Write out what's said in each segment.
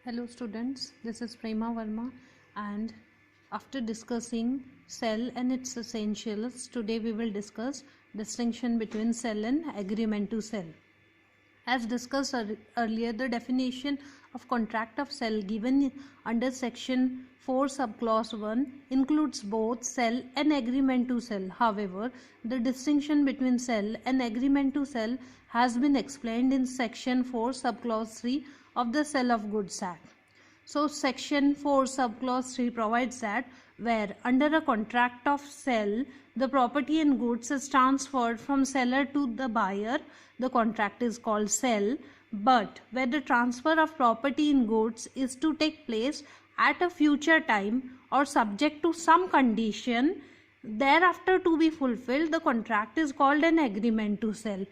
Hello students, this is Prema Verma, and after discussing cell and its essentials, today we will discuss distinction between cell and agreement to cell. As discussed earlier, the definition of contract of cell given under section 4 subclause 1 includes both cell and agreement to cell. However, the distinction between cell and agreement to cell has been explained in section 4 subclause 3 of the Sale of Goods Act. So section 4 subclause 3 provides that where under a contract of sale the property and goods is transferred from seller to the buyer, the contract is called sale. But where the transfer of property and goods is to take place at a future time or subject to some condition thereafter to be fulfilled, the contract is called an agreement to sell.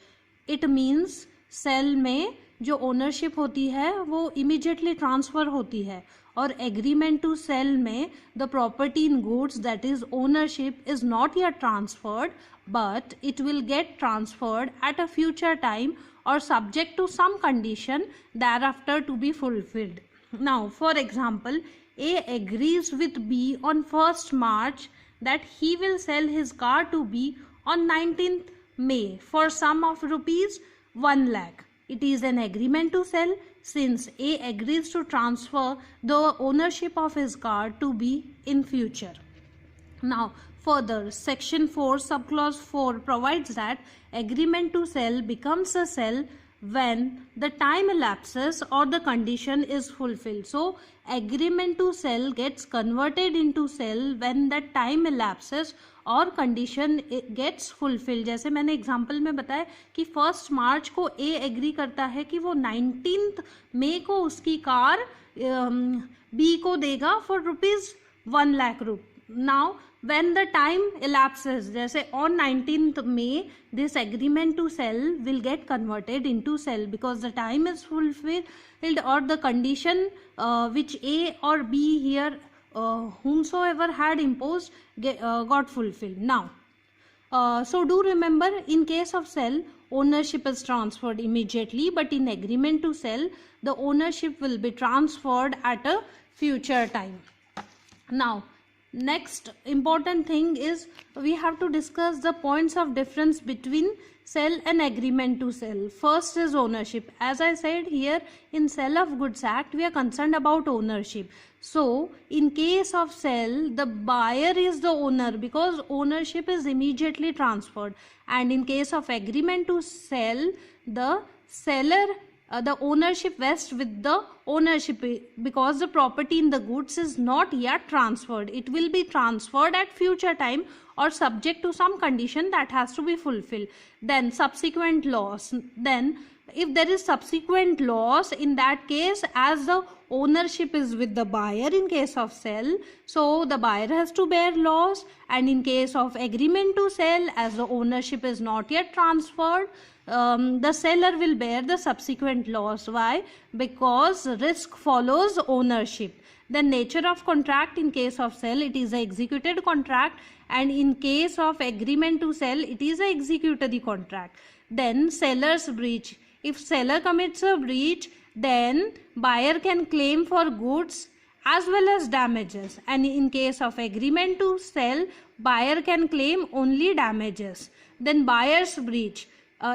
It means sale में जो ownership होती है वो immediately transfer होती है और agreement to cell में the property in goods that is ownership is not yet transferred but it will get transferred at a future time or subject to some condition thereafter to be fulfilled. Now for example, A agrees with B on 1st March that he will sell his car to B on 19th May for sum of rupees 1 lakh. It is an agreement to sell since A agrees to transfer the ownership of his car to B in future. Now further, section 4 subclause 4 provides that agreement to sell becomes a sell when the time elapses or the condition is fulfilled. So agreement to sell gets converted into sell when the time elapses और condition gets fulfil. जैसे मैंने example में बताया कि 1 मार्च को ए agree करता है कि वो 19 मई को उसकी कार बी को देगा फॉर रुपीज़ 1 लाख रुप. Now when the time elapses, जैसे on 19th May this agreement to sell will get converted into sell because the time is fulfilled or the condition which A or B here whomsoever had imposed got fulfilled. Now so do remember, in case of sell ownership is transferred immediately, but in agreement to sell the ownership will be transferred at a future time. Now next important thing is we have to discuss the points of difference between sell and agreement to sell. First is ownership. As I said, here in Sale of Goods Act we are concerned about ownership. So in case of sell the buyer is the owner because ownership is immediately transferred, and in case of agreement to sell the seller the ownership vests with the ownership because the property in the goods is not yet transferred. It will be transferred at future time or subject to some condition that has to be fulfilled. Then subsequent loss. Then if there is subsequent loss, in that case as the ownership is with the buyer in case of sell, so the buyer has to bear loss, and in case of agreement to sell as the ownership is not yet transferred, the seller will bear the subsequent loss. Why? Because risk follows ownership. The nature of contract, in case of sell it is a executed contract, and in case of agreement to sell it is a executory contract. Then seller's breach. If seller commits a breach, then buyer can claim for goods as well as damages, and in case of agreement to sell buyer can claim only damages. Then buyer's breach.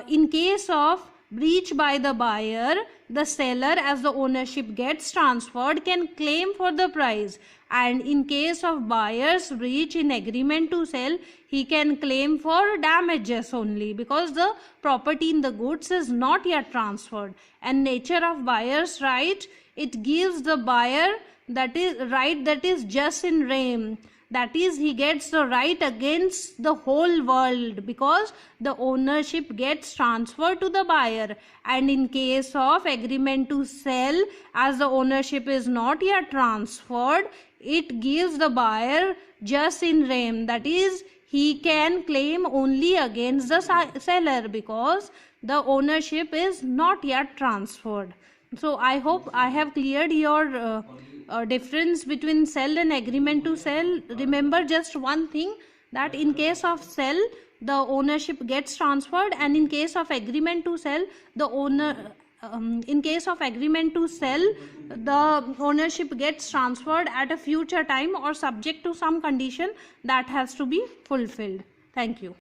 In case of breach by the buyer, the seller as the ownership gets transferred can claim for the price, and in case of buyer's breach in agreement to sell he can claim for damages only because the property in the goods is not yet transferred. And nature of buyer's right, it gives the buyer that is just in rem, that is he gets the right against the whole world because the ownership gets transferred to the buyer. And in case of agreement to sell as the ownership is not yet transferred, it gives the buyer just in rem, that is he can claim only against the seller because the ownership is not yet transferred. So I hope I have cleared your difference between sell and agreement to sell. Remember just one thing, that in case of sell the ownership gets transferred, and in case of agreement to sell the owner in case of agreement to sell, the ownership gets transferred at a future time or subject to some condition that has to be fulfilled. Thank you.